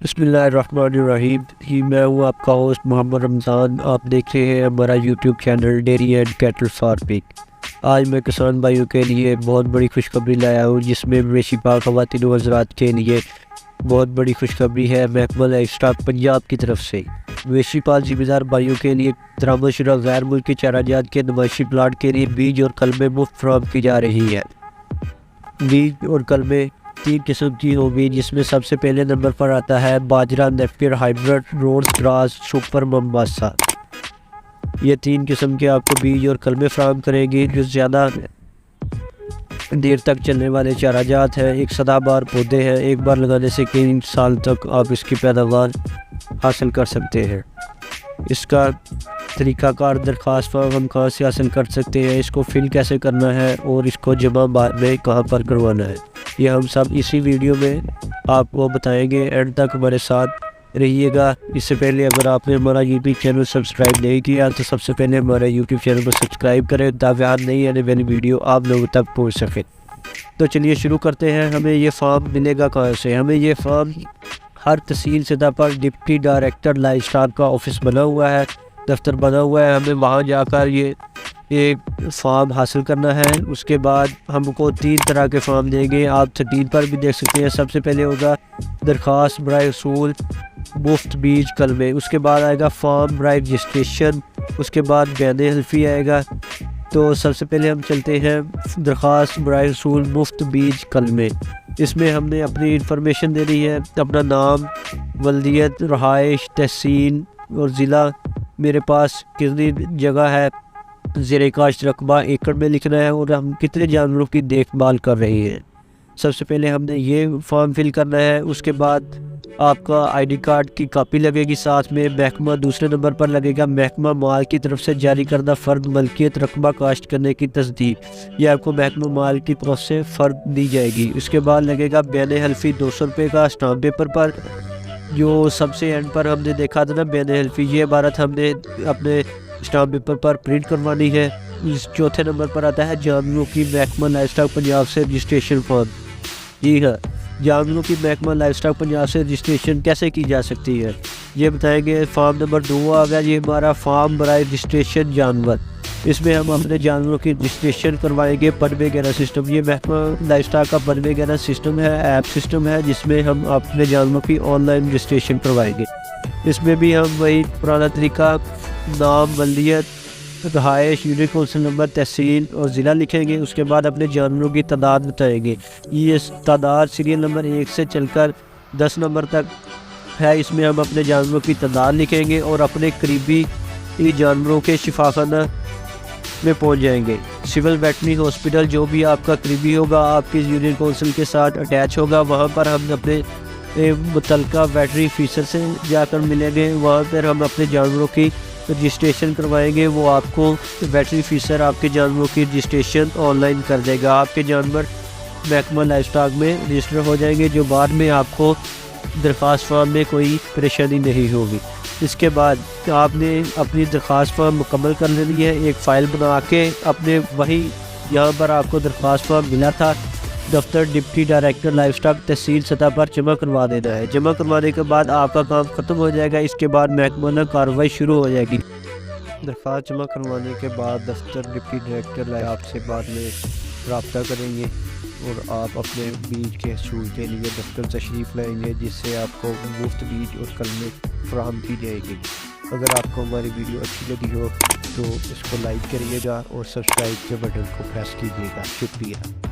بسم اللہ الرحمن الرحیم میں ہوں آپ کا ہوسٹ محمد رمضان۔ آپ دیکھ رہے ہیں ہمارا YouTube channel dairy and cattle farming. آج میں کسان بھائیوں کے لیے بہت بڑی خوشخبری لایا ہوں، جس میں مویشی پال خواتین و حضرات کے لیے بہت بڑی خوشخبری ہے محکمہ لائف اسٹاک پنجاب کی طرف سے۔ مویشی پال ذمہ دار بھائیوں کے لیے درآمد شدہ غیر ملکی چارہ جات کے نمائشی پلاٹ کے لیے بیج اور کلمے مفت فراہم کی جا رہی ہے۔ بیج اور کلمے 3 قسم کی ہوگی، جس میں سب سے پہلے نمبر پر آتا ہے باجرہ Napier hybrid Rhodes grass super Mombasa. یہ 3 قسم کے آپ کو بیج اور کلمے فراہم کریں گی، جو زیادہ دیر تک چلنے والے چارہ جات ہیں، ایک سدا بار پودے ہیں، ایک بار لگانے سے کئی سال تک آپ اس کی پیداوار حاصل کر سکتے ہیں۔ اس کا طریقہ کار درخواست فارم ہم کہاں سے حاصل کر سکتے ہیں، اس کو فل کیسے کرنا ہے اور اس کو جمع بعد میں کہاں پر کروانا ہے، یہ ہم سب اسی ویڈیو میں آپ کو بتائیں گے۔ اینڈ تک ہمارے ساتھ رہیے گا۔ اس سے پہلے اگر آپ نے ہمارا یوٹیوب چینل سبسکرائب نہیں کیا تو سب سے پہلے ہمارے یوٹیوب چینل کو سبسکرائب کریں تاکہ آج نئی آنے والی ویڈیو آپ لوگوں تک پہنچ سکے۔ تو چلیے شروع کرتے ہیں۔ ہمیں یہ فارم ملے گا کہاں سے؟ ہمیں یہ فارم ہر تحصیل سطح پر ڈپٹی ڈائریکٹر لائف اسٹاک کا آفس بنا ہوا ہے، دفتر بنا ہوا ہے، ہمیں وہاں جا کر یہ فارم حاصل کرنا ہے۔ اس کے بعد ہم کو 3 طرح کے فارم دیں گے، آپ سکرین پر بھی دیکھ سکتے ہیں۔ سب سے پہلے ہوگا درخواست برائے حصول مفت بیج کلمے، اس کے بعد آئے گا فارم برائے رجسٹریشن، اس کے بعد بین حلفی آئے گا۔ تو سب سے پہلے ہم چلتے ہیں درخواست برائے حصول مفت بیج کلمے۔ اس میں ہم نے اپنی انفارمیشن دینی ہے، اپنا نام، ولدیت، رہائش، تحصیل اور ضلع، میرے پاس کتنی جگہ ہے، زیر کاشت رقبہ ایکڑ میں لکھنا ہے، اور ہم کتنے جانوروں کی دیکھ بھال کر رہے ہیں۔ سب سے پہلے ہم نے یہ فارم فل کرنا ہے۔ اس کے بعد آپ کا آئی ڈی کارڈ کی کاپی لگے گی ساتھ میں۔ محکمہ دوسرے نمبر پر لگے گا محکمہ مال کی طرف سے جاری کردہ فرد ملکیت رقبہ کاشت کرنے کی تصدیق، یہ آپ کو محکمہ مال کی طرف سے فرد دی جائے گی۔ اس کے بعد لگے گا بین حلفی 200 روپے کا اسٹامپ پیپر پر، جو سب سے اینڈ پر ہم نے دیکھا تھا نا بین حلفی، یہ عبارت ہم نے اپنے اسٹامپ پیپر پر پرنٹ کروانی ہے۔ چوتھے نمبر پر آتا ہے جانوروں کی محکمہ لائف اسٹاک پنجاب سے رجسٹریشن فارم۔ جی ہاں، جانوروں کی محکمہ لائف اسٹاک پنجاب سے رجسٹریشن کیسے کی جا سکتی ہے یہ بتائیں گے۔ فارم نمبر 2 آ گیا، یہ ہمارا فارم برائے رجسٹریشن جانور۔ اس میں ہم اپنے جانوروں کی رجسٹریشن کروائیں گے پن وغیرہ سسٹم۔ یہ محکمہ لائف اسٹاک کا پن وغیرہ سسٹم ہے، ایپ سسٹم ہے، جس میں ہم اپنے جانوروں کی آن لائن رجسٹریشن کروائیں گے۔ اس میں بھی ہم وہی پرانا طریقہ، نام، ولدیت، رہائش، یونٹ کونسل نمبر، تحصیل اور ضلع لکھیں گے۔ اس کے بعد اپنے جانوروں کی تعداد بتائیں گے۔ یہ تعداد سیریل نمبر 1 سے چل کر 10 نمبر تک ہے، اس میں ہم اپنے جانوروں کی تعداد لکھیں گے اور اپنے قریبی جانوروں کے شفاخانہ میں پہنچ جائیں گے۔ سول ویٹنری ہاسپٹل جو بھی آپ کا قریبی ہوگا، آپ کی یونٹ کونسل کے ساتھ اٹیچ ہوگا، وہاں پر ہم اپنے متعلقہ ویٹنری آفیسر سے جا کر ملیں گے۔ وہاں پر ہم اپنے جانوروں کی رجسٹریشن کروائیں گے، وہ آپ کو ویٹنری آفیسر آپ کے جانوروں کی رجسٹریشن آن لائن کر دے گا۔ آپ کے جانور محکمہ لائف اسٹاک میں رجسٹر ہو جائیں گے، جو بعد میں آپ کو درخواست فارم میں کوئی پریشانی نہیں ہوگی۔ اس کے بعد آپ نے اپنی درخواست فارم مکمل کر لینی ہے، ایک فائل بنا کے اپنے وہی یہاں پر آپ کو درخواست فارم ملا تھا، دفتر ڈپٹی ڈائریکٹر لائف اسٹاک تحصیل سطح پر جمع کروا دینا ہے۔ جمع کروانے کے بعد آپ کا کام ختم ہو جائے گا۔ اس کے بعد محکمہ کارروائی شروع ہو جائے گی۔ درخواست جمع کروانے کے بعد دفتر ڈپٹی ڈائریکٹر آپ سے بعد میں رابطہ کریں گے اور آپ اپنے بیج کے حصول کے لیے دفتر تشریف لائیں گے، جس سے آپ کو مفت بیج اور کلمے فراہم کی جائے گی۔ اگر آپ کو ہماری ویڈیو اچھی لگی ہو تو اس کو لائک کریے گا اور سبسکرائب کے بٹن کو پریس کیجیے گا۔ شکریہ۔